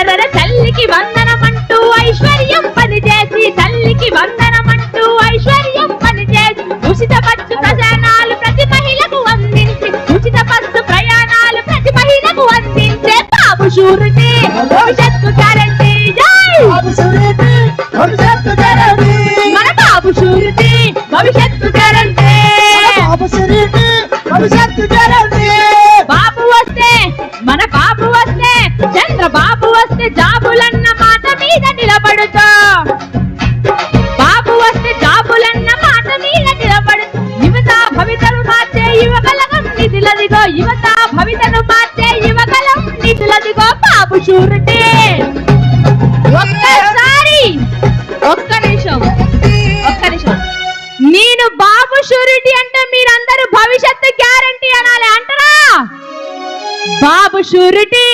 అరరర తల్లికి వందనమంటూ ఐశ్వర్యం పనిచేసి, తల్లికి వందనమంటూ ఐశ్వర్యం పనిచేసి, ఉచిత బస్సు ప్రయాణాలు ప్రతి మహిళకు అందించి, ఉచిత బస్సు ప్రయాణాలు ప్రతి మహిళకు అందించే బాబు షూరిటీ భవిష్యత్తు గ్యారంటీ. మన బాబు షూరిటీ భవిష్యత్తు గ్యారంటీ. బాబు వస్తే, మన బాబు వస్తే, చంద్రబాబు వస్తే జాబులన్న మాట మీద నిలబడుతూ, బాబు వస్తే జాబులన్న మాట మీద నిలబడుతూ, యువత భవితను మార్చే యువగలం నిధులదిగో, యువత భవితను మార్చే యువగలం నిధులదిగో బాబు షూరిటీ. ఒక్కసారి ఒక్క నిమిషం నేను బాబు షూరిటీ అంటే మీరందరూ భవిష్యత్తు గ్యారంటీ అనాలి అంటారా? బాబు షూరిటీ